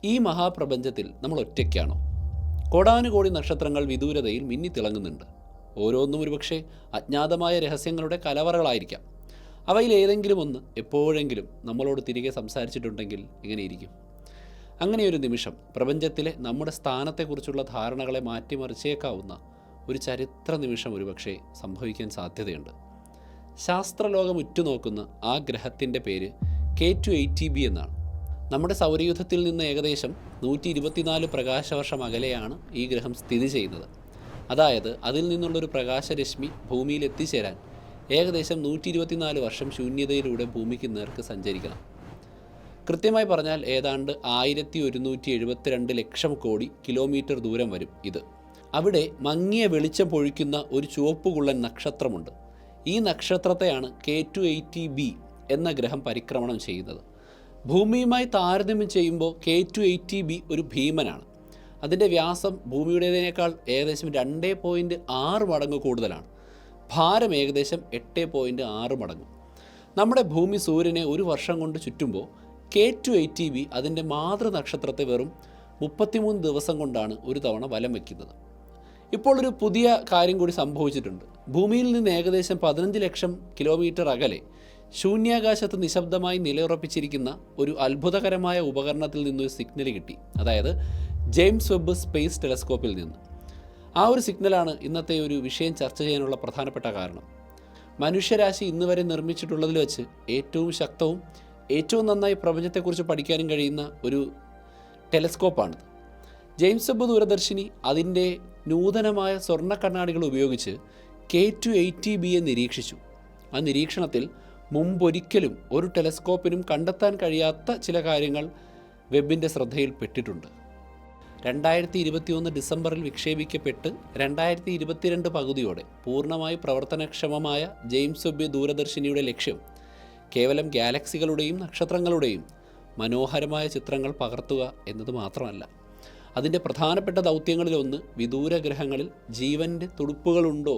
ഈ മഹാപ്രപഞ്ചത്തിൽ നമ്മൾ ഒറ്റയ്ക്കാണോ? കോടാനുകോടി നക്ഷത്രങ്ങൾ വിദൂരതയിൽ മിന്നിത്തിളങ്ങുന്നുണ്ട്. ഓരോന്നും ഒരുപക്ഷെ അജ്ഞാതമായ രഹസ്യങ്ങളുടെ കലവറകളായിരിക്കാം. അവയിൽ ഏതെങ്കിലും ഒന്ന് എപ്പോഴെങ്കിലും നമ്മളോട് തിരികെ സംസാരിച്ചിട്ടുണ്ടെങ്കിൽ എങ്ങനെയിരിക്കും? അങ്ങനെയൊരു നിമിഷം പ്രപഞ്ചത്തിലെ നമ്മുടെ സ്ഥാനത്തെക്കുറിച്ചുള്ള ധാരണകളെ മാറ്റിമറിച്ചേക്കാവുന്ന ഒരു ചരിത്ര നിമിഷം ഒരുപക്ഷെ സംഭവിക്കാൻ സാധ്യതയുണ്ട്. ശാസ്ത്രലോകം ഉറ്റുനോക്കുന്ന ആ ഗ്രഹത്തിൻ്റെ പേര് K2-8b എന്നാണ്. നമ്മുടെ സൗരയൂഥത്തിൽ നിന്ന് ഏകദേശം 124 പ്രകാശവർഷം അകലെയാണ് ഈ ഗ്രഹം സ്ഥിതി ചെയ്യുന്നത്. അതായത് അതിൽ നിന്നുള്ളൊരു പ്രകാശരശ്മി ഭൂമിയിൽ എത്തിച്ചേരാൻ ഏകദേശം 124 വർഷം ശൂന്യതയിലൂടെ ഭൂമിക്ക് നേർക്ക് സഞ്ചരിക്കണം. കൃത്യമായി പറഞ്ഞാൽ ഏതാണ്ട് 1172 ലക്ഷം കോടി കിലോമീറ്റർ ദൂരം വരും ഇത്. അവിടെ മങ്ങിയ വെളിച്ചം പൊഴിക്കുന്ന ഒരു ചുവപ്പുകുള്ളൻ നക്ഷത്രമുണ്ട്. ഈ നക്ഷത്രത്തെയാണ് K2-8b എന്ന ഗ്രഹം പരിക്രമണം ചെയ്യുന്നത്. ഭൂമിയുമായി താരതമ്യം ചെയ്യുമ്പോൾ K2-8b ഒരു ഭീമനാണ്. അതിൻ്റെ വ്യാസം ഭൂമിയുടേതിനേക്കാൾ ഏകദേശം 2.6 മടങ്ങ് കൂടുതലാണ്. ഭാരം ഏകദേശം 8.6 മടങ്ങ്. നമ്മുടെ ഭൂമി സൂര്യനെ ഒരു വർഷം കൊണ്ട് ചുറ്റുമ്പോൾ K2-8b അതിൻ്റെ മാതൃനക്ഷത്രത്തെ വെറും 33 ദിവസം കൊണ്ടാണ് ഒരു തവണ വലം വയ്ക്കുന്നത്. ഇപ്പോൾ ഒരു പുതിയ കാര്യം കൂടി സംഭവിച്ചിട്ടുണ്ട്. ഭൂമിയിൽ നിന്ന് ഏകദേശം 15 ലക്ഷം കിലോമീറ്റർ അകലെ ശൂന്യാകാശത്ത് നിശബ്ദമായി നിലയുറപ്പിച്ചിരിക്കുന്ന ഒരു അത്ഭുതകരമായ ഉപകരണത്തിൽ നിന്നൊരു സിഗ്നൽ കിട്ടി. അതായത് ജെയിംസ് വെബ് സ്പേസ് ടെലസ്കോപ്പിൽ നിന്ന്. ആ ഒരു സിഗ്നലാണ് ഇന്നത്തെ ഒരു വിഷയം ചർച്ച ചെയ്യാനുള്ള പ്രധാനപ്പെട്ട കാരണം. മനുഷ്യരാശി ഇന്ന് വരെ നിർമ്മിച്ചിട്ടുള്ളതിൽ വെച്ച് ഏറ്റവും ശക്തവും ഏറ്റവും നന്നായി പ്രപഞ്ചത്തെക്കുറിച്ച് പഠിക്കാനും കഴിയുന്ന ഒരു ടെലസ്കോപ്പാണിത്. ജെയിംസ് വെബ് ദൂരദർശിനി അതിൻ്റെ നൂതനമായ സ്വർണ്ണ കണ്ണാടികൾ ഉപയോഗിച്ച് K2-8bയെ നിരീക്ഷിച്ചു. ആ നിരീക്ഷണത്തിൽ മുമ്പൊരിക്കലും ഒരു ടെലസ്കോപ്പിനും കണ്ടെത്താൻ കഴിയാത്ത ചില കാര്യങ്ങൾ വെബിൻ്റെ ശ്രദ്ധയിൽപ്പെട്ടിട്ടുണ്ട്. 2021 ഡിസംബറിൽ വിക്ഷേപിക്കപ്പെട്ട് 2022 പകുതിയോടെ പൂർണ്ണമായി പ്രവർത്തനക്ഷമമായ ജെയിംസ് വെബ് ദൂരദർശിനിയുടെ ലക്ഷ്യം കേവലം ഗാലക്സികളുടെയും നക്ഷത്രങ്ങളുടെയും മനോഹരമായ ചിത്രങ്ങൾ പകർത്തുക എന്നത് മാത്രമല്ല, അതിൻ്റെ പ്രധാനപ്പെട്ട ദൗത്യങ്ങളിലൊന്ന് വിദൂര ഗ്രഹങ്ങളിൽ ജീവൻ്റെ തുടുപ്പുകളുണ്ടോ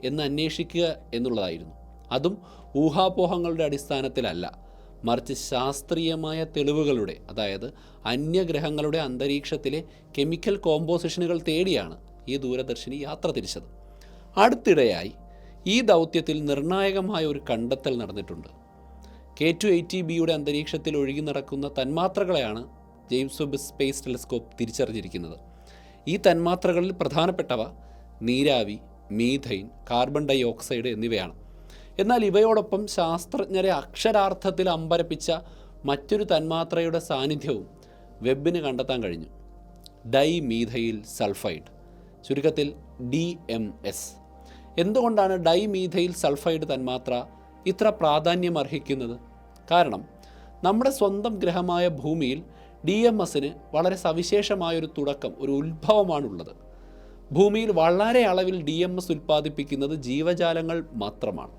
എന്ന് അന്വേഷിക്കുക എന്നുള്ളതായിരുന്നു. അതും ഊഹാപോഹങ്ങളുടെ അടിസ്ഥാനത്തിലല്ല, മറിച്ച് ശാസ്ത്രീയമായ തെളിവുകളുടെ, അതായത് അന്യഗ്രഹങ്ങളുടെ അന്തരീക്ഷത്തിലെ കെമിക്കൽ കോമ്പോസിഷനുകൾ തേടിയാണ് ഈ ദൂരദർശിനി യാത്ര തിരിച്ചത്. അടുത്തിടെയായി ഈ ദൗത്യത്തിൽ നിർണായകമായ ഒരു കണ്ടെത്തൽ നടന്നിട്ടുണ്ട്. K2-8bയുടെ അന്തരീക്ഷത്തിൽ ഒഴുകി നടക്കുന്ന തന്മാത്രകളെയാണ് ജെയിംസ് വെബ് സ്പേസ് ടെലസ്കോപ്പ് തിരിച്ചറിഞ്ഞിരിക്കുന്നത്. ഈ തന്മാത്രകളിൽ പ്രധാനപ്പെട്ടവ നീരാവി, മീഥൈൻ, കാർബൺ ഡൈ ഓക്സൈഡ് എന്നിവയാണ്. എന്നാൽ ഇവയോടൊപ്പം ശാസ്ത്രജ്ഞരെ അക്ഷരാർത്ഥത്തിൽ അമ്പരപ്പിച്ച മറ്റൊരു തന്മാത്രയുടെ സാന്നിധ്യവും വെബിന് കണ്ടെത്താൻ കഴിഞ്ഞു. ഡൈമീഥൈൽ സൾഫൈഡ്, ചുരുക്കത്തിൽ DMS. എന്തുകൊണ്ടാണ് ഡൈമീഥൈൽ സൾഫൈഡ് തന്മാത്ര ഇത്ര പ്രാധാന്യം അർഹിക്കുന്നത്? കാരണം നമ്മുടെ സ്വന്തം ഗ്രഹമായ ഭൂമിയിൽ DMSന് വളരെ സവിശേഷമായൊരു തുടക്കം, ഒരു ഉത്ഭവമാണുള്ളത്. ഭൂമിയിൽ വളരെ അളവിൽ DMS ഉൽപ്പാദിപ്പിക്കുന്നത് ജീവജാലങ്ങൾ മാത്രമാണ്.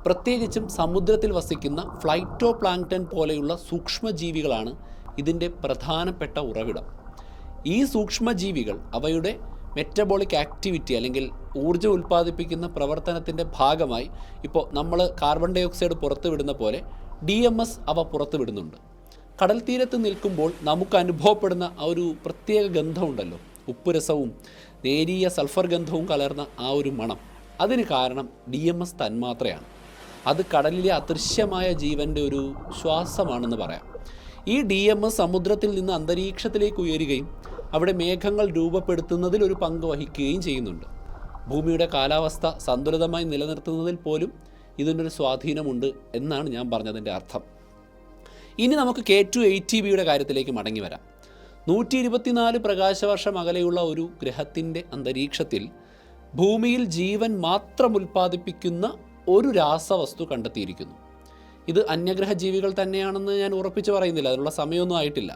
പ്രത്യേകിച്ചും സമുദ്രത്തിൽ വസിക്കുന്ന ഫ്ലൈറ്റോ പ്ലാങ്ക്ടൺ പോലെയുള്ള സൂക്ഷ്മജീവികളാണ് ഇതിൻ്റെ പ്രധാനപ്പെട്ട ഉറവിടം. ഈ സൂക്ഷ്മജീവികൾ അവയുടെ മെറ്റബോളിക് ആക്ടിവിറ്റി അല്ലെങ്കിൽ ഊർജ്ജം ഉൽപ്പാദിപ്പിക്കുന്ന പ്രവർത്തനത്തിൻ്റെ ഭാഗമായി ഇപ്പോൾ നമ്മൾ കാർബൺ ഡൈ ഓക്സൈഡ് പുറത്തുവിടുന്ന പോലെ DMS അവ പുറത്തുവിടുന്നുണ്ട്. കടൽ തീരത്ത് നിൽക്കുമ്പോൾ നമുക്ക് അനുഭവപ്പെടുന്ന ആ ഒരു പ്രത്യേക ഗന്ധമുണ്ടല്ലോ, ഉപ്പുരസവും നേരിയ സൾഫർ ഗന്ധവും കലർന്ന ആ ഒരു മണം, അതിന് കാരണം DMS തന്മാത്രയാണ്. അത് കടലിലെ അദൃശ്യമായ ജീവൻ്റെ ഒരു ശ്വാസമാണെന്ന് പറയാം. ഈ DMS സമുദ്രത്തിൽ നിന്ന് അന്തരീക്ഷത്തിലേക്ക് ഉയരുകയും അവിടെ മേഘങ്ങൾ രൂപപ്പെടുത്തുന്നതിൽ ഒരു പങ്ക് വഹിക്കുകയും ചെയ്യുന്നുണ്ട്. ഭൂമിയുടെ കാലാവസ്ഥ സന്തുലിതമായി നിലനിർത്തുന്നതിൽ പോലും ഇതിനൊരു സ്വാധീനമുണ്ട് എന്നാണ് ഞാൻ പറഞ്ഞതിൻ്റെ അർത്ഥം. ഇനി നമുക്ക് K2-8bയുടെ കാര്യത്തിലേക്ക് മടങ്ങി വരാം. 124 പ്രകാശവർഷം അകലെയുള്ള ഒരു ഗ്രഹത്തിൻ്റെ അന്തരീക്ഷത്തിൽ ഭൂമിയിൽ ജീവൻ മാത്രം ഉൽപ്പാദിപ്പിക്കുന്ന ഒരു രാസവസ്തു കണ്ടെത്തിയിരിക്കുന്നു. ഇത് അന്യഗ്രഹ ജീവികൾ തന്നെയാണെന്ന് ഞാൻ ഉറപ്പിച്ച് പറയുന്നില്ല, അതിനുള്ള സമയമൊന്നും ആയിട്ടില്ല.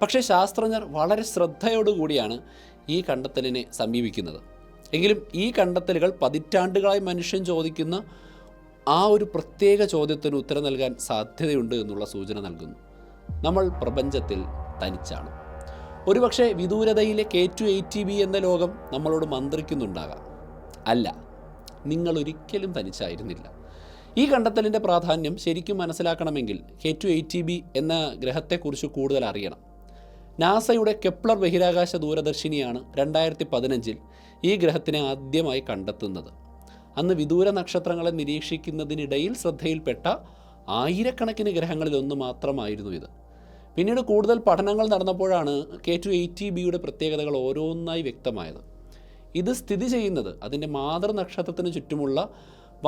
പക്ഷേ ശാസ്ത്രജ്ഞർ വളരെ ശ്രദ്ധയോടുകൂടിയാണ് ഈ കണ്ടെത്തലിനെ സമീപിക്കുന്നത്. എങ്കിലും ഈ കണ്ടെത്തലുകൾ പതിറ്റാണ്ടുകളായി മനുഷ്യൻ ചോദിക്കുന്ന ആ ഒരു പ്രത്യേക ചോദ്യത്തിന് ഉത്തരം നൽകാൻ സാധ്യതയുണ്ട് എന്നുള്ള സൂചന നൽകുന്നു. നമ്മൾ പ്രപഞ്ചത്തിൽ തനിച്ചാണ്. ഒരുപക്ഷെ വിദൂരതയിലെ K2-8b എന്ന ലോകം നമ്മളോട് മന്ത്രിക്കുന്നുണ്ടാകാം. അല്ല, നിങ്ങളൊരിക്കലും തനിച്ചായിരുന്നില്ല. ഈ കണ്ടെത്തലിൻ്റെ പ്രാധാന്യം ശരിക്കും മനസ്സിലാക്കണമെങ്കിൽ K2-8b എന്ന ഗ്രഹത്തെക്കുറിച്ച് കൂടുതൽ അറിയണം. നാസയുടെ കെപ്ലർ ബഹിരാകാശ ദൂരദർശിനിയാണ് 2015 ഈ ഗ്രഹത്തിനെ ആദ്യമായി കണ്ടെത്തുന്നത്. അന്ന് വിദൂര നക്ഷത്രങ്ങളെ നിരീക്ഷിക്കുന്നതിനിടയിൽ ശ്രദ്ധയിൽപ്പെട്ട ആയിരക്കണക്കിന് ഗ്രഹങ്ങളിലൊന്ന് മാത്രമായിരുന്നു ഇത്. പിന്നീട് കൂടുതൽ പഠനങ്ങൾ നടന്നപ്പോഴാണ് K2-80bയുടെ പ്രത്യേകതകൾ ഓരോന്നായി വ്യക്തമായത്. ഇത് സ്ഥിതി ചെയ്യുന്നത് അതിൻ്റെ മാതൃനക്ഷത്രത്തിന് ചുറ്റുമുള്ള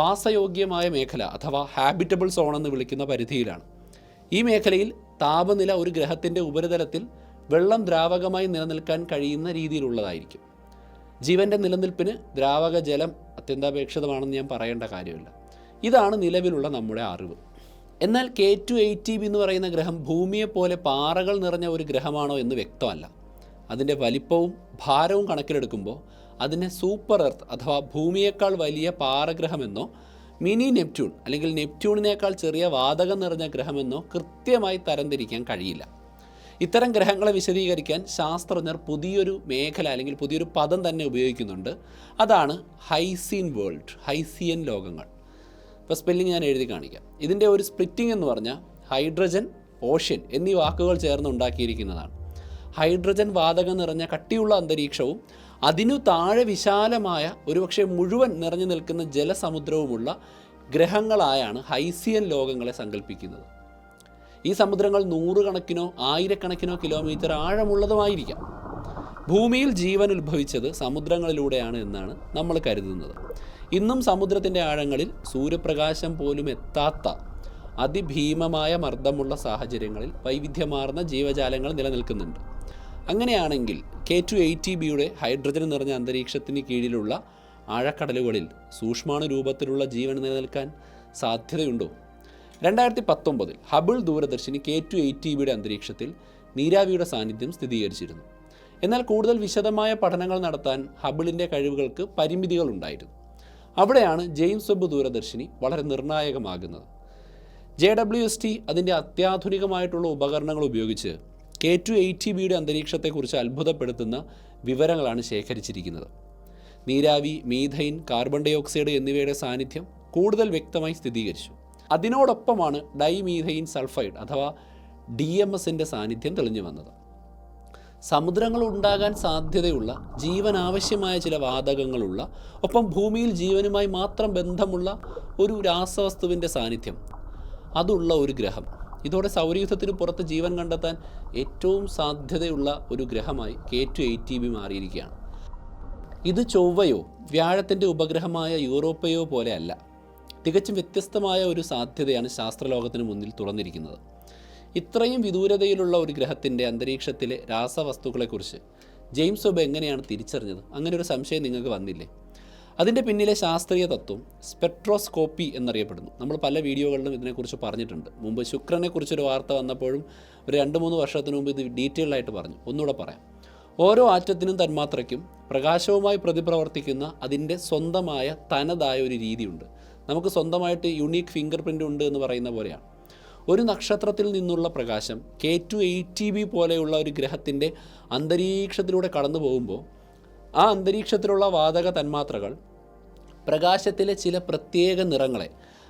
വാസയോഗ്യമായ മേഖല അഥവാ ഹാബിറ്റബിൾ സോൺ എന്ന് വിളിക്കുന്ന പരിധിയിലാണ്. ഈ മേഖലയിൽ താപനില ഒരു ഗ്രഹത്തിൻ്റെ ഉപരിതലത്തിൽ വെള്ളം ദ്രാവകമായി നിലനിൽക്കാൻ കഴിയുന്ന രീതിയിലുള്ളതായിരിക്കും. ജീവൻ്റെ നിലനിൽപ്പിന് ദ്രാവക ജലം അത്യന്താപേക്ഷിതമാണെന്ന് ഞാൻ പറയേണ്ട കാര്യമില്ല. ഇതാണ് നിലവിലുള്ള നമ്മുടെ അറിവ്. എന്നാൽ K2-80b എന്ന് പറയുന്ന ഗ്രഹം ഭൂമിയെപ്പോലെ പാറകൾ നിറഞ്ഞ ഒരു ഗ്രഹമാണോ എന്ന് വ്യക്തമല്ല. അതിൻ്റെ വലിപ്പവും ഭാരവും കണക്കിലെടുക്കുമ്പോൾ അതിനെ സൂപ്പർ എർത്ത് അഥവാ ഭൂമിയേക്കാൾ വലിയ പാറഗ്രഹമെന്നോ മിനി നെപ്റ്റ്യൂൺ അല്ലെങ്കിൽ നെപ്റ്റ്യൂണിനേക്കാൾ ചെറിയ വാതകം നിറഞ്ഞ ഗ്രഹമെന്നോ കൃത്യമായി തരംതിരിക്കാൻ കഴിയില്ല. ഇത്തരം ഗ്രഹങ്ങളെ വിശദീകരിക്കാൻ ശാസ്ത്രജ്ഞർ പുതിയൊരു മേഖല അല്ലെങ്കിൽ പുതിയൊരു പദം തന്നെ ഉപയോഗിക്കുന്നുണ്ട്. അതാണ് ഹൈസീൻ വേൾഡ്, ഹൈസിയൻ ലോകങ്ങൾ. ഇപ്പോൾ സ്പെല്ലിംഗ് ഞാൻ എഴുതി കാണിക്കാം. ഇതിൻ്റെ ഒരു സ്പ്ലിറ്റിംഗ് എന്ന് പറഞ്ഞാൽ ഹൈഡ്രജൻ, ഓഷ്യൻ എന്നീ വാക്കുകൾ ചേർന്ന് ഉണ്ടാക്കിയിരിക്കുന്നതാണ്. ഹൈഡ്രജൻ വാതകം നിറഞ്ഞ കട്ടിയുള്ള അന്തരീക്ഷവും അതിനു താഴെ വിശാലമായ ഒരുപക്ഷെ മുഴുവൻ നിറഞ്ഞു നിൽക്കുന്ന ജലസമുദ്രവുമുള്ള ഗ്രഹങ്ങളായാണ് ഹൈസിയൻ ലോകങ്ങളെ സങ്കല്പിക്കുന്നത്. ഈ സമുദ്രങ്ങൾ നൂറുകണക്കിനോ ആയിരക്കണക്കിനോ കിലോമീറ്റർ ആഴമുള്ളതുമായിരിക്കാം. ഭൂമിയിൽ ജീവൻ ഉത്ഭവിച്ചത് സമുദ്രങ്ങളിലൂടെയാണ് എന്നാണ് നമ്മൾ കരുതുന്നത്. ഇന്നും സമുദ്രത്തിൻ്റെ ആഴങ്ങളിൽ സൂര്യപ്രകാശം പോലും എത്താത്ത അതിഭീമമായ മർദ്ദമുള്ള സാഹചര്യങ്ങളിൽ വൈവിധ്യമാർന്ന ജീവജാലങ്ങൾ നിലനിൽക്കുന്നുണ്ട്. അങ്ങനെയാണെങ്കിൽ K2-80bയുടെ ഹൈഡ്രജൻ നിറഞ്ഞ അന്തരീക്ഷത്തിന് കീഴിലുള്ള ആഴക്കടലുകളിൽ സൂക്ഷ്മാണു രൂപത്തിലുള്ള ജീവൻ നിലനിൽക്കാൻ സാധ്യതയുണ്ടോ? 2019 ഹബിൾ ദൂരദർശിനി K2-80bയുടെ അന്തരീക്ഷത്തിൽ നീരാവിയുടെ സാന്നിധ്യം സ്ഥിരീകരിച്ചിരുന്നു. എന്നാൽ കൂടുതൽ വിശദമായ പഠനങ്ങൾ നടത്താൻ ഹബിളിൻ്റെ കഴിവുകൾക്ക് പരിമിതികളുണ്ടായിരുന്നു. അവിടെയാണ് ജെയിംസ് വെബ് ദൂരദർശിനി വളരെ നിർണായകമാകുന്നത്. JWST അതിൻ്റെ അത്യാധുനികമായിട്ടുള്ള ഉപകരണങ്ങൾ ഉപയോഗിച്ച് K2-80bയുടെ അന്തരീക്ഷത്തെക്കുറിച്ച് അത്ഭുതപ്പെടുത്തുന്ന വിവരങ്ങളാണ് ശേഖരിച്ചിരിക്കുന്നത്. നീരാവി, മീഥൈൻ, കാർബൺ ഡൈ ഓക്സൈഡ് എന്നിവയുടെ സാന്നിധ്യം കൂടുതൽ വ്യക്തമായി സ്ഥിരീകരിച്ചു. അതിനോടൊപ്പമാണ് ഡൈമീഥൈൻ സൾഫൈഡ് അഥവാ DMSൻ്റെ സാന്നിധ്യം തെളിഞ്ഞു വന്നത്. സമുദ്രങ്ങൾ ഉണ്ടാകാൻ സാധ്യതയുള്ള ജീവൻ ആവശ്യമായ ചില വാതകങ്ങളുള്ള ഒപ്പം ഭൂമിയിൽ ജീവനുമായി മാത്രം ബന്ധമുള്ള ഒരു രാസവസ്തുവിൻ്റെ സാന്നിധ്യം അതുള്ള ഒരു ഗ്രഹം. ഇതോടെ സൗരയൂഥത്തിന് പുറത്ത് ജീവൻ കണ്ടെത്താൻ ഏറ്റവും സാധ്യതയുള്ള ഒരു ഗ്രഹമായി K2-80b മാറിയിരിക്കുകയാണ്. ഇത് ചൊവ്വയോ വ്യാഴത്തിൻ്റെ ഉപഗ്രഹമായ യൂറോപ്പയോ പോലെ അല്ല. തികച്ചും വ്യത്യസ്തമായ ഒരു സാധ്യതയാണ് ശാസ്ത്രലോകത്തിന് മുന്നിൽ തുറന്നിരിക്കുന്നത്. ഇത്രയും വിദൂരതയിലുള്ള ഒരു ഗ്രഹത്തിൻ്റെ അന്തരീക്ഷത്തിലെ രാസവസ്തുക്കളെക്കുറിച്ച് ജെയിംസ് വെബ് എങ്ങനെയാണ് തിരിച്ചറിഞ്ഞത്? അങ്ങനെ ഒരു സംശയം നിങ്ങൾക്ക് വന്നില്ലേ? അതിൻ്റെ പിന്നിലെ ശാസ്ത്രീയ തത്വം സ്പെക്ട്രോസ്കോപ്പി എന്നറിയപ്പെടുന്നു. നമ്മൾ പല വീഡിയോകളിലും ഇതിനെക്കുറിച്ച് പറഞ്ഞിട്ടുണ്ട്. മുമ്പ് ശുക്രനെക്കുറിച്ചൊരു വാർത്ത വന്നപ്പോഴും ഒരു 2-3 വർഷത്തിന് മുമ്പ് ഇത് ഡീറ്റെയിൽഡ് ആയിട്ട് പറഞ്ഞു. ഒന്നുകൂടെ പറയാം. ഓരോ ആറ്റത്തിനും തന്മാത്രയ്ക്കും പ്രകാശവുമായി പ്രതിപ്രവർത്തിക്കുന്ന അതിൻ്റെ സ്വന്തമായ തനതായ ഒരു രീതിയുണ്ട്. നമുക്ക് സ്വന്തമായിട്ട് യുണീക്ക് ഫിംഗർ പ്രിൻ്റ് ഉണ്ട് എന്ന് പറയുന്ന പോലെയാണ്. ഒരു നക്ഷത്രത്തിൽ നിന്നുള്ള പ്രകാശം K2-80b പോലെയുള്ള ഒരു ഗ്രഹത്തിൻ്റെ അന്തരീക്ഷത്തിലൂടെ കടന്നു പോകുമ്പോൾ ആ അന്തരീക്ഷത്തിലുള്ള വാതക തന്മാത്രകൾ പ്രകാശത്തിലെ ചില പ്രത്യേക നിറങ്ങളെ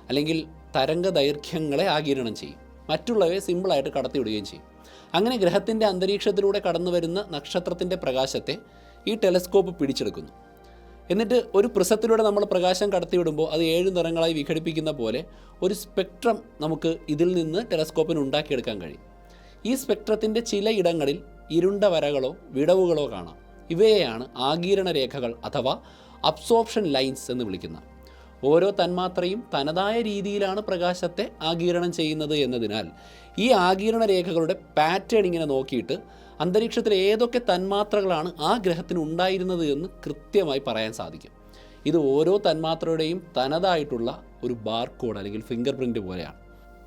അല്ലെങ്കിൽ തരംഗ ദൈർഘ്യങ്ങളെ ആഗിരണം ചെയ്യും. മറ്റുള്ളവയെ സിമ്പിളായിട്ട് കടത്തിവിടുകയും ചെയ്യും. അങ്ങനെ ഗ്രഹത്തിൻ്റെ അന്തരീക്ഷത്തിലൂടെ കടന്നു വരുന്ന നക്ഷത്രത്തിൻ്റെ പ്രകാശത്തെ ഈ ടെലസ്കോപ്പ് പിടിച്ചെടുക്കുന്നു. എന്നിട്ട് ഒരു പ്രിസത്തിലൂടെ നമ്മൾ പ്രകാശം കടത്തിവിടുമ്പോൾ അത് 7 നിറങ്ങളായി വിഘടിപ്പിക്കുന്ന പോലെ ഒരു സ്പെക്ട്രം നമുക്ക് ഇതിൽ നിന്ന് ടെലസ്കോപ്പിന് ഉണ്ടാക്കിയെടുക്കാൻ കഴിയും. ഈ സ്പെക്ട്രത്തിൻ്റെ ചില ഇടങ്ങളിൽ ഇരുണ്ട വരകളോ വിടവുകളോ കാണാം. ഇവയെയാണ് ആഗിരണ രേഖകൾ അഥവാ അബ്സോർപ്ഷൻ ലൈൻസ് എന്ന് വിളിക്കുന്നത്. ഓരോ തന്മാത്രയും തനതായ രീതിയിലാണ് പ്രകാശത്തെ ആഗിരണം ചെയ്യുന്നത് എന്നതിനാൽ ഈ ആഗിരണ രേഖകളുടെ പാറ്റേൺ ഇങ്ങനെ നോക്കിയിട്ട് അന്തരീക്ഷത്തിൽ ഏതൊക്കെ തന്മാത്രകളാണ് ആ ഗ്രഹത്തിന് ഉണ്ടായിരുന്നത് എന്ന് കൃത്യമായി പറയാൻ സാധിക്കും. ഇത് ഓരോ തന്മാത്രയുടെയും തനതായിട്ടുള്ള ഒരു ബാർകോഡ് അല്ലെങ്കിൽ ഫിംഗർ പ്രിൻ്റ് പോലെയാണ്.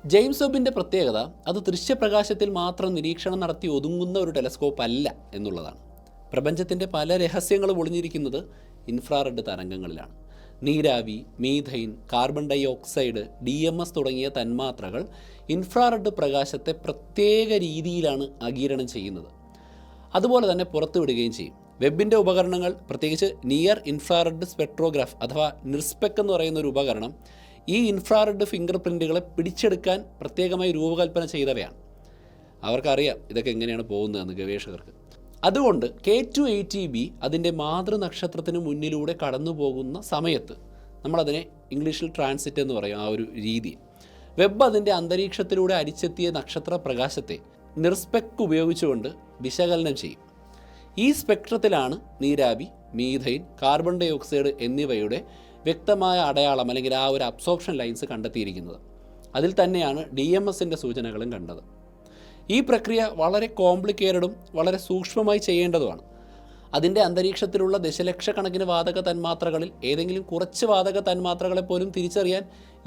ജെയിംസ് വെബിൻ്റെ പ്രത്യേകത അത് ദൃശ്യപ്രകാശത്തിൽ മാത്രം നിരീക്ഷണം നടത്തി ഒതുങ്ങുന്ന ഒരു ടെലസ്കോപ്പ് അല്ല എന്നുള്ളതാണ്. പ്രപഞ്ചത്തിൻ്റെ പല രഹസ്യങ്ങളും ഒളിഞ്ഞിരിക്കുന്നത് ഇൻഫ്രാറെഡ് തരംഗങ്ങളിലാണ്. നീരാവി, methane, carbon dioxide, DMS തുടങ്ങിയ തന്മാത്രകൾ ഇൻഫ്രാറെഡ് പ്രകാശത്തെ പ്രത്യേക രീതിയിലാണ് ആഗിരണം ചെയ്യുന്നത്. അതുപോലെ തന്നെ പുറത്തുവിടുകയും ചെയ്യും. വെബിൻ്റെ ഉപകരണങ്ങൾ, പ്രത്യേകിച്ച് നിയർ ഇൻഫ്രാറെഡ് സ്പെക്ട്രോഗ്രാഫ് അഥവാ NIRSPEC എന്ന് പറയുന്ന ഒരു ഉപകരണം ഈ ഇൻഫ്രാറെഡ് ഫിംഗർ പ്രിൻറ്റുകളെ പിടിച്ചെടുക്കാൻ പ്രത്യേകമായി രൂപകൽപ്പന ചെയ്തവയാണ്. അവർക്കറിയാം ഇതൊക്കെ എങ്ങനെയാണ് പോകുന്നതെന്ന് ഗവേഷകർക്ക്. അതുകൊണ്ട് K2-80b അതിൻ്റെ മാതൃനക്ഷത്രത്തിന് മുന്നിലൂടെ കടന്നു പോകുന്ന സമയത്ത് നമ്മളതിനെ ഇംഗ്ലീഷിൽ ട്രാൻസിറ്റ് എന്ന് പറയും. ആ ഒരു രീതി വെബ് അതിൻ്റെ അന്തരീക്ഷത്തിലൂടെ അരിച്ചെത്തിയ നക്ഷത്ര പ്രകാശത്തെ നിർസ്പെക് ഉപയോഗിച്ചുകൊണ്ട് വിശകലനം ചെയ്യും. ഈ സ്പെക്ട്രത്തിലാണ് നീരാവി, മീഥൈൻ, കാർബൺ ഡൈ ഓക്സൈഡ് എന്നിവയുടെ വ്യക്തമായ അടയാളം അല്ലെങ്കിൽ ആ ഒരു അബ്സോർപ്ഷൻ ലൈൻസ് കണ്ടെത്തിയിരിക്കുന്നത്. അതിൽ തന്നെയാണ് DMSൻ്റെ സൂചനകളും കണ്ടത്. ഈ പ്രക്രിയ വളരെ കോംപ്ലിക്കേറ്റഡും വളരെ സൂക്ഷ്മമായി ചെയ്യേണ്ടതുമാണ്. അതിൻ്റെ അന്തരീക്ഷത്തിലുള്ള ദശലക്ഷക്കണക്കിന് വാതക തന്മാത്രകളിൽ ഏതെങ്കിലും കുറച്ച് വാതക തന്മാത്രകളെ പോലും തിരിച്ചറിയാൻ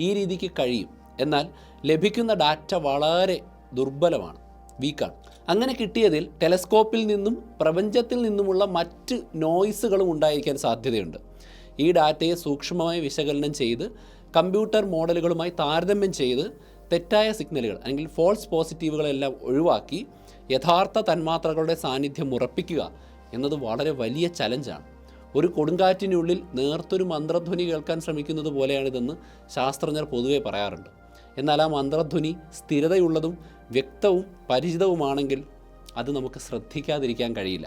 ഈ രീതിക്ക് കഴിയും. എന്നാൽ ലഭിക്കുന്ന ഡാറ്റ വളരെ ദുർബലമാണ്, വീക്കാണ്. അങ്ങനെ കിട്ടിയതിൽ ടെലസ്കോപ്പിൽ നിന്നും പ്രപഞ്ചത്തിൽ നിന്നുമുള്ള മറ്റ് നോയ്സുകളും ഉണ്ടായിരിക്കാൻ സാധ്യതയുണ്ട്. ഈ ഡാറ്റയെ സൂക്ഷ്മമായി വിശകലനം ചെയ്ത് കമ്പ്യൂട്ടർ മോഡലുകളുമായി താരതമ്യം ചെയ്ത് തെറ്റായ സിഗ്നലുകൾ അല്ലെങ്കിൽ ഫോൾസ് പോസിറ്റീവുകളെല്ലാം ഒഴിവാക്കി യഥാർത്ഥ തന്മാത്രകളുടെ സാന്നിധ്യം ഉറപ്പിക്കുക എന്നത് വളരെ വലിയ ചലഞ്ചാണ്. ഒരു കൊടുങ്കാറ്റിനുള്ളിൽ നേർത്തൊരു മന്ത്രധ്വനി കേൾക്കാൻ ശ്രമിക്കുന്നത് പോലെയാണിതെന്ന് ശാസ്ത്രജ്ഞർ പൊതുവെ പറയാറുണ്ട്. എന്നാൽ ആ മന്ത്രധ്വനി സ്ഥിരതയുള്ളതും വ്യക്തവും പരിചിതവുമാണെങ്കിൽ അത് നമുക്ക് ശ്രദ്ധിക്കാതിരിക്കാൻ കഴിയില്ല.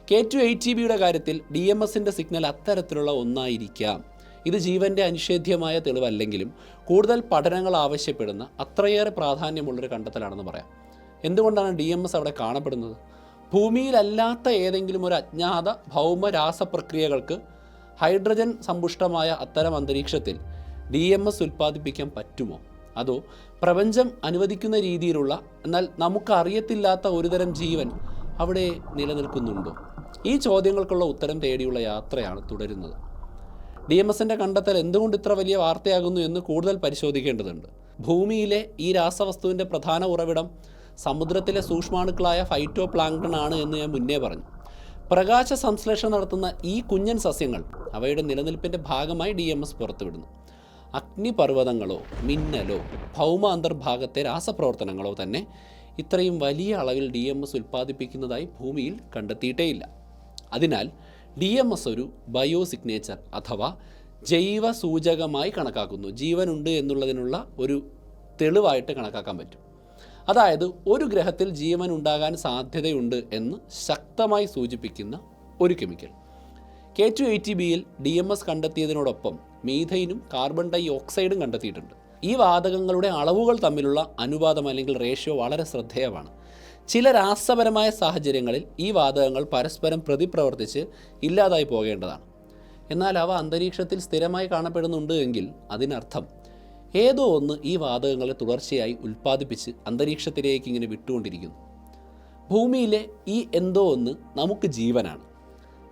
K2-80bയുടെ കാര്യത്തിൽ DMSൻ്റെ സിഗ്നൽ അത്തരത്തിലുള്ള ഒന്നായിരിക്കാം. ഇത് ജീവൻ്റെ അനിഷേധ്യമായ തെളിവല്ലെങ്കിലും കൂടുതൽ പഠനങ്ങൾ ആവശ്യപ്പെടുന്ന അത്രയേറെ പ്രാധാന്യമുള്ളൊരു കണ്ടെത്തലാണെന്ന് പറയാം. എന്തുകൊണ്ടാണ് DMS അവിടെ കാണപ്പെടുന്നത്? ഭൂമിയിലല്ലാത്ത ഏതെങ്കിലും ഒരു അജ്ഞാത ഭൗമ രാസപ്രക്രിയകൾക്ക് ഹൈഡ്രജൻ സമ്പുഷ്ടമായ അത്തരം അന്തരീക്ഷത്തിൽ DMS ഉൽപ്പാദിപ്പിക്കാൻ പറ്റുമോ? അതോ പ്രപഞ്ചം അനുവദിക്കുന്ന രീതിയിലുള്ള എന്നാൽ നമുക്കറിയത്തില്ലാത്ത ഒരുതരം ജീവൻ അവിടെ നിലനിൽക്കുന്നുണ്ടോ? ഈ ചോദ്യങ്ങൾക്കുള്ള ഉത്തരം തേടിയുള്ള യാത്രയാണ് തുടരുന്നത്. DMSൻ്റെ കണ്ടെത്തൽ എന്തുകൊണ്ട് ഇത്ര വലിയ വാർത്തയാകുന്നു എന്ന് കൂടുതൽ പരിശോധിക്കേണ്ടതുണ്ട്. ഭൂമിയിലെ ഈ രാസവസ്തുവിൻ്റെ പ്രധാന ഉറവിടം സമുദ്രത്തിലെ സൂക്ഷ്മാണുക്കളായ ഫൈറ്റോ പ്ലാങ്ക്ടൺ ആണ് എന്ന് ഞാൻ മുന്നേ പറഞ്ഞു. പ്രകാശ സംശ്ലേഷണം നടത്തുന്ന ഈ കുഞ്ഞൻ സസ്യങ്ങൾ അവയുടെ നിലനിൽപ്പിൻ്റെ ഭാഗമായി DMS പുറത്തുവിടുന്നു. അഗ്നിപർവ്വതങ്ങളോ മിന്നലോ ഭൗമ അന്തർഭാഗത്തെ രാസപ്രവർത്തനങ്ങളോ തന്നെ ഇത്രയും വലിയ അളവിൽ DMS ഉൽപ്പാദിപ്പിക്കുന്നതായി ഭൂമിയിൽ കണ്ടെത്തിയിട്ടേയില്ല. അതിനാൽ DMS ഒരു ബയോസിഗ്നേച്ചർ അഥവാ ജൈവ സൂചകമായി കണക്കാക്കുന്നു. ജീവനുണ്ട് എന്നുള്ളതിനുള്ള ഒരു തെളിവായിട്ട് കണക്കാക്കാൻ പറ്റും. അതായത് ഒരു ഗ്രഹത്തിൽ ജീവൻ ഉണ്ടാകാൻ സാധ്യതയുണ്ട് എന്ന് ശക്തമായി സൂചിപ്പിക്കുന്ന ഒരു കെമിക്കൽ. K2-80bയിൽ DMS കണ്ടെത്തിയതിനോടൊപ്പം മീഥൈനും കാർബൺ ഡൈ ഓക്സൈഡും കണ്ടെത്തിയിട്ടുണ്ട്. ഈ വാതകങ്ങളുടെ അളവുകൾ തമ്മിലുള്ള അനുപാതം അല്ലെങ്കിൽ റേഷ്യോ വളരെ ശ്രദ്ധേയമാണ്. ചില രാസപരമായ സാഹചര്യങ്ങളിൽ ഈ വാതകങ്ങൾ പരസ്പരം പ്രതിപ്രവർത്തിച്ച് ഇല്ലാതായി പോകേണ്ടതാണ്. എന്നാൽ അവ അന്തരീക്ഷത്തിൽ സ്ഥിരമായി കാണപ്പെടുന്നുണ്ട് എങ്കിൽ അതിനർത്ഥം ഏതോ ഒന്ന് ഈ വാതകങ്ങളെ തുടർച്ചയായി ഉൽപ്പാദിപ്പിച്ച് അന്തരീക്ഷത്തിലേക്ക് ഇങ്ങനെ വിട്ടുകൊണ്ടിരിക്കുന്നു. ഭൂമിയിലെ ഈ എന്തോ ഒന്ന് നമുക്ക് ജീവനാണ്.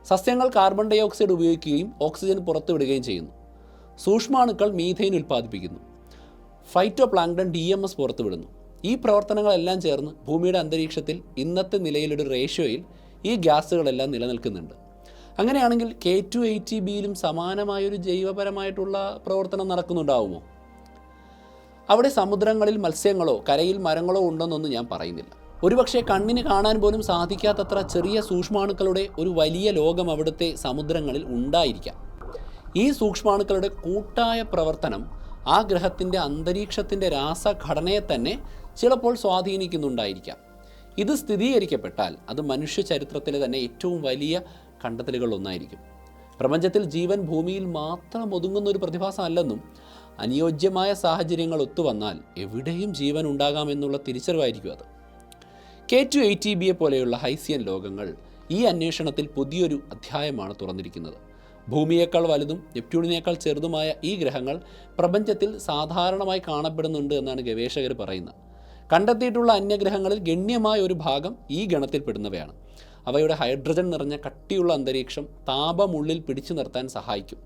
സസ്യങ്ങൾ കാർബൺ ഡൈ ഓക്സൈഡ് ഉപയോഗിക്കുകയും ഓക്സിജൻ പുറത്തുവിടുകയും ചെയ്യുന്നു. സൂക്ഷ്മാണുക്കൾ മീഥൈൻ ഉൽപ്പാദിപ്പിക്കുന്നു. ഫൈറ്റോ പ്ലാങ്ക്ടൺ DMS പുറത്തുവിടുന്നു. ഈ പ്രവർത്തനങ്ങളെല്ലാം ചേർന്ന് ഭൂമിയുടെ അന്തരീക്ഷത്തിൽ ഇന്നത്തെ നിലയിലൊരു റേഷ്യോയിൽ ഈ ഗ്യാസുകളെല്ലാം നിലനിൽക്കുന്നുണ്ട്. അങ്ങനെയാണെങ്കിൽ K2-80bയിലും സമാനമായൊരു ജൈവപരമായിട്ടുള്ള പ്രവർത്തനം നടക്കുന്നുണ്ടാവുമോ? അവിടെ സമുദ്രങ്ങളിൽ മത്സ്യങ്ങളോ കരയിൽ മരങ്ങളോ ഉണ്ടെന്നൊന്നും ഞാൻ പറയുന്നില്ല. ഒരുപക്ഷെ കണ്ണിന് കാണാൻ പോലും സാധിക്കാത്തത്ര ചെറിയ സൂക്ഷ്മാണുക്കളുടെ ഒരു വലിയ ലോകം അവിടുത്തെ സമുദ്രങ്ങളിൽ ഉണ്ടായിരിക്കാം. ഈ സൂക്ഷ്മാണുക്കളുടെ കൂട്ടായ പ്രവർത്തനം ആ ഗ്രഹത്തിൻ്റെ അന്തരീക്ഷത്തിൻ്റെ രാസഘടനയെ തന്നെ ചിലപ്പോൾ സ്വാധീനിക്കുന്നുണ്ടായിരിക്കാം. ഇത് സ്ഥിരീകരിക്കപ്പെട്ടാൽ അത് മനുഷ്യ ചരിത്രത്തിലെ തന്നെ ഏറ്റവും വലിയ കണ്ടെത്തലുകളൊന്നായിരിക്കും. പ്രപഞ്ചത്തിൽ ജീവൻ ഭൂമിയിൽ മാത്രം ഒതുങ്ങുന്ന ഒരു പ്രതിഭാസമല്ലെന്നും അനുയോജ്യമായ സാഹചര്യങ്ങൾ ഒത്തുവന്നാൽ എവിടെയും ജീവൻ ഉണ്ടാകാമെന്നുള്ള തിരിച്ചറിവായിരിക്കും അത്. K2-80bയെ പോലെയുള്ള ഹൈസിയൻ ലോകങ്ങൾ ഈ അന്വേഷണത്തിൽ പുതിയൊരു അധ്യായമാണ് തുറന്നിരിക്കുന്നത്. ഭൂമിയേക്കാൾ വലുതും നെപ്റ്റ്യൂണിനേക്കാൾ ചെറുതുമായ ഈ ഗ്രഹങ്ങൾ പ്രപഞ്ചത്തിൽ സാധാരണമായി കാണപ്പെടുന്നുണ്ട് എന്നാണ് ഗവേഷകർ പറയുന്നത്. കണ്ടെത്തിയിട്ടുള്ള അന്യഗ്രഹങ്ങളിൽ ഗണ്യമായ ഒരു ഭാഗം ഈ ഗണത്തിൽപ്പെടുന്നവയാണ്. അവയുടെ ഹൈഡ്രജൻ നിറഞ്ഞ കട്ടിയുള്ള അന്തരീക്ഷം താപമുള്ളിൽ പിടിച്ചു നിർത്താൻ സഹായിക്കും.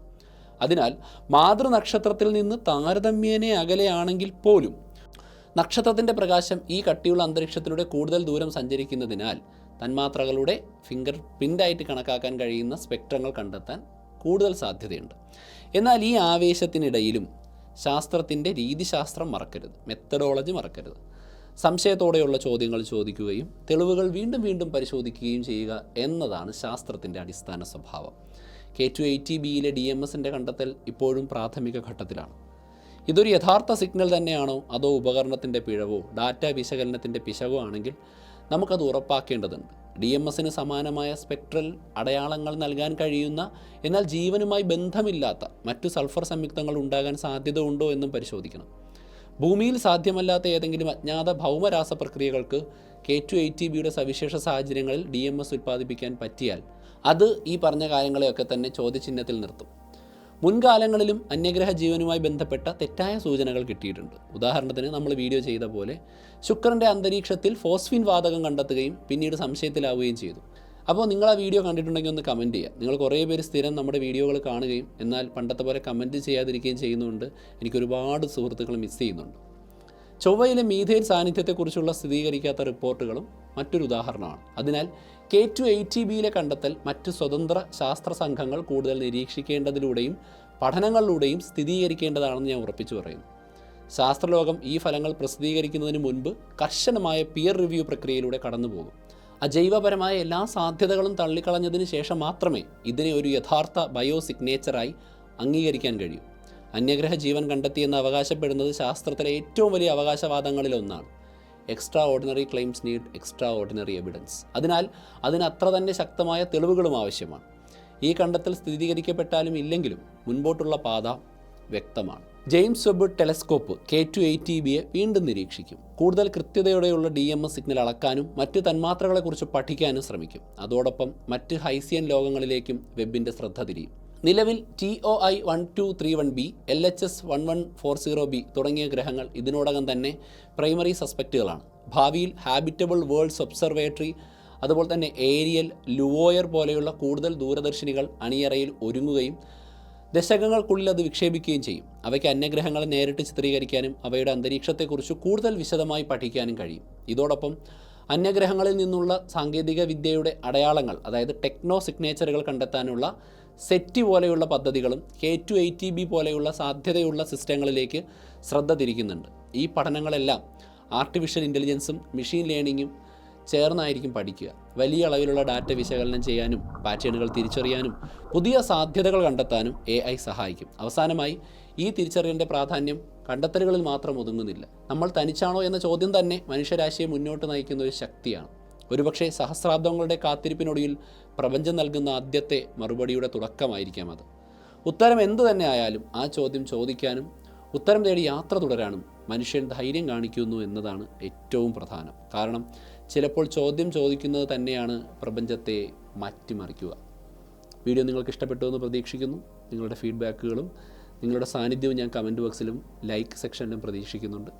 അതിനാൽ മാതൃനക്ഷത്രത്തിൽ നിന്ന് താരതമ്യേന അകലെയാണെങ്കിൽ പോലും നക്ഷത്രത്തിൻ്റെ പ്രകാശം ഈ കട്ടിയുള്ള അന്തരീക്ഷത്തിലൂടെ കൂടുതൽ ദൂരം സഞ്ചരിക്കുന്നതിനാൽ തന്മാത്രകളുടെ ഫിംഗർ പ്രിൻ്റായിട്ട് കണക്കാക്കാൻ കഴിയുന്ന സ്പെക്ട്രങ്ങൾ കണ്ടെത്താൻ കൂടുതൽ സാധ്യതയുണ്ട്. എന്നാൽ ഈ ആവേശത്തിനിടയിലും ശാസ്ത്രത്തിൻ്റെ രീതിശാസ്ത്രം മറക്കരുത്, മെത്തഡോളജി മറക്കരുത്. സംശയത്തോടെയുള്ള ചോദ്യങ്ങൾ ചോദിക്കുകയും തെളിവുകൾ വീണ്ടും വീണ്ടും പരിശോധിക്കുകയും ചെയ്യുക എന്നതാണ് ശാസ്ത്രത്തിൻ്റെ അടിസ്ഥാന സ്വഭാവം. K2-80bയിലെ DMSൻ്റെ കണ്ടെത്തൽ ഇപ്പോഴും പ്രാഥമിക ഘട്ടത്തിലാണ്. ഇതൊരു യഥാർത്ഥ സിഗ്നൽ തന്നെയാണോ അതോ ഉപകരണത്തിൻ്റെ പിഴവോ ഡാറ്റ വിശകലനത്തിൻ്റെ പിശകോ ആണെങ്കിൽ നമുക്കത് ഉറപ്പാക്കേണ്ടതുണ്ട്. DMSന് സമാനമായ സ്പെക്ട്രൽ അടയാളങ്ങൾ നൽകാൻ കഴിയുന്ന എന്നാൽ ജീവനുമായി ബന്ധമില്ലാത്ത മറ്റു സൾഫർ സംയുക്തങ്ങൾ ഉണ്ടാകാൻ സാധ്യത ഉണ്ടോ എന്നും പരിശോധിക്കണം. ഭൂമിയിൽ സാധ്യമല്ലാത്ത ഏതെങ്കിലും അജ്ഞാത ഭൗമരാസ പ്രക്രിയകൾക്ക് K280Bയുടെ സവിശേഷ സാഹചര്യങ്ങളിൽ DMS ഉൽപ്പാദിപ്പിക്കാൻ പറ്റിയാൽ അത് ഈ പറഞ്ഞ കാര്യങ്ങളെയൊക്കെ തന്നെ ചോദ്യചിഹ്നത്തിൽ നിർത്തും. മുൻകാലങ്ങളിലും അന്യഗ്രഹ ജീവനുമായി ബന്ധപ്പെട്ട തെറ്റായ സൂചനകൾ കിട്ടിയിട്ടുണ്ട്. ഉദാഹരണത്തിന് നമ്മൾ വീഡിയോ ചെയ്ത പോലെ ശുക്രൻ്റെ അന്തരീക്ഷത്തിൽ ഫോസ്ഫിൻ വാതകം കണ്ടെത്തുകയും പിന്നീട് സംശയത്തിലാവുകയും ചെയ്തു. അപ്പോൾ നിങ്ങൾ ആ വീഡിയോ കണ്ടിട്ടുണ്ടെങ്കിൽ ഒന്ന് കമൻറ്റ് ചെയ്യുക. നിങ്ങൾ കുറേ പേര് സ്ഥിരം നമ്മുടെ വീഡിയോകൾ കാണുകയും എന്നാൽ പണ്ടത്തെ പോലെ കമൻറ്റ് ചെയ്യാതിരിക്കുകയും ചെയ്യുന്നതുകൊണ്ട് എനിക്കൊരുപാട് സുഹൃത്തുക്കൾ മിസ് ചെയ്യുന്നുണ്ട്. ചൊവ്വയിലെ മീഥേൻ സാന്നിധ്യത്തെക്കുറിച്ചുള്ള സ്ഥിരീകരിക്കാത്ത റിപ്പോർട്ടുകളും മറ്റൊരു ഉദാഹരണമാണ്. അതിനാൽ K280Bയിലെ കണ്ടെത്തൽ മറ്റ് സ്വതന്ത്ര ശാസ്ത്ര സംഘങ്ങൾ കൂടുതൽ നിരീക്ഷിക്കേണ്ടതിലൂടെയും പഠനങ്ങളിലൂടെയും സ്ഥിരീകരിക്കേണ്ടതാണെന്ന് ഞാൻ ഉറപ്പിച്ചു പറയുന്നു. ശാസ്ത്രലോകം ഈ ഫലങ്ങൾ പ്രസിദ്ധീകരിക്കുന്നതിന് മുൻപ് കർശനമായ പിയർ റിവ്യൂ പ്രക്രിയയിലൂടെ കടന്നുപോകും. അജൈവപരമായ എല്ലാ സാധ്യതകളും തള്ളിക്കളഞ്ഞതിന് ശേഷം മാത്രമേ ഇതിനെ ഒരു യഥാർത്ഥ ബയോ സിഗ്നേച്ചറായി അംഗീകരിക്കാൻ കഴിയൂ. അന്യഗ്രഹ ജീവൻ കണ്ടെത്തിയെന്ന് അവകാശപ്പെടുന്നത് ശാസ്ത്രത്തിലെ ഏറ്റവും വലിയ അവകാശവാദങ്ങളിലൊന്നാണ്. Extraordinary claims need extraordinary evidence. അതിനാൽ അതിന് അത്ര തന്നെ ശക്തമായ തെളിവുകളും ആവശ്യമാണ്. ഈ കണ്ടെത്തൽ സ്ഥിരീകരിക്കപ്പെട്ടാലും ഇല്ലെങ്കിലും മുൻപോട്ടുള്ള പാത വ്യക്തമാണ്. ജെയിംസ് വെബ് ടെലസ്കോപ്പ് K280Bയെ വീണ്ടും നിരീക്ഷിക്കും. കൂടുതൽ കൃത്യതയോടെയുള്ള DMS സിഗ്നൽ അളക്കാനും മറ്റ് തന്മാത്രകളെക്കുറിച്ച് പഠിക്കാനും ശ്രമിക്കും. അതോടൊപ്പം മറ്റ് ഹൈസിയൻ ലോകങ്ങളിലേക്കും വെബിൻ്റെ ശ്രദ്ധ തിരിയും. നിലവിൽ TOI 1231b, LHS 1140b തുടങ്ങിയ ഗ്രഹങ്ങൾ ഇതിനോടകം തന്നെ പ്രൈമറി സസ്പെക്റ്റുകളാണ്. ഭാവിയിൽ ഹാബിറ്റബിൾ വേൾഡ്സ് ഒബ്സർവേറ്ററി അതുപോലെ തന്നെ ഏരിയൽ, ലുവോയർ പോലെയുള്ള കൂടുതൽ ദൂരദർശിനികൾ അണിയറയിൽ ഒരുങ്ങുകയും ദശകങ്ങൾക്കുള്ളിൽ അത് വിക്ഷേപിക്കുകയും ചെയ്യും. അവയ്ക്ക് അന്യഗ്രഹങ്ങളെ നേരിട്ട് ചിത്രീകരിക്കാനും അവയുടെ അന്തരീക്ഷത്തെക്കുറിച്ച് കൂടുതൽ വിശദമായി പഠിക്കാനും കഴിയും. ഇതോടൊപ്പം അന്യഗ്രഹങ്ങളിൽ നിന്നുള്ള സാങ്കേതിക വിദ്യയുടെ അടയാളങ്ങൾ, അതായത് ടെക്നോ സിഗ്നേച്ചറുകൾ കണ്ടെത്താനുള്ള സെറ്റി പോലെയുള്ള പദ്ധതികളും K280B പോലെയുള്ള സാധ്യതയുള്ള സിസ്റ്റങ്ങളിലേക്ക് ശ്രദ്ധ തിരിക്കുന്നുണ്ട്. ഈ പഠനങ്ങളെല്ലാം ആർട്ടിഫിഷ്യൽ ഇൻ്റലിജൻസും മെഷീൻ ലേണിങ്ങും ചേർന്നായിരിക്കും പഠിക്കുക. വലിയ അളവിലുള്ള ഡാറ്റ വിശകലനം ചെയ്യാനും പാറ്റേണുകൾ തിരിച്ചറിയാനും പുതിയ സാധ്യതകൾ കണ്ടെത്താനും AI സഹായിക്കും. അവസാനമായി ഈ തിരിച്ചറിയലിൻ്റെ പ്രാധാന്യം കണ്ടെത്തലുകളിൽ മാത്രം ഒതുങ്ങുന്നില്ല. നമ്മൾ തനിച്ചാണോ എന്ന ചോദ്യം തന്നെ മനുഷ്യരാശിയെ മുന്നോട്ട് നയിക്കുന്ന ഒരു ശക്തിയാണ്. ഒരുപക്ഷെ സഹസ്രാബ്ദങ്ങളുടെ കാത്തിരിപ്പിനൊടുവിൽ പ്രപഞ്ചം നൽകുന്ന ആദ്യത്തെ മറുപടിയുടെ തുടക്കമായിരിക്കാം അത്. ഉത്തരം എന്തു തന്നെ ആയാലും ആ ചോദ്യം ചോദിക്കാനും ഉത്തരം തേടി യാത്ര തുടരാനും മനുഷ്യൻ ധൈര്യം കാണിക്കുന്നു എന്നതാണ് ഏറ്റവും പ്രധാനം. കാരണം ചിലപ്പോൾ ചോദ്യം ചോദിക്കുന്നത് തന്നെയാണ് പ്രപഞ്ചത്തെ മാറ്റിമറിക്കുക. വീഡിയോ നിങ്ങൾക്ക് ഇഷ്ടപ്പെട്ടു എന്ന് പ്രതീക്ഷിക്കുന്നു. നിങ്ങളുടെ ഫീഡ്ബാക്കുകളും നിങ്ങളുടെ സാന്നിധ്യവും ഞാൻ കമൻറ്റ് ബോക്സിലും ലൈക്ക് സെക്ഷനിലും പ്രതീക്ഷിക്കുന്നുണ്ട്.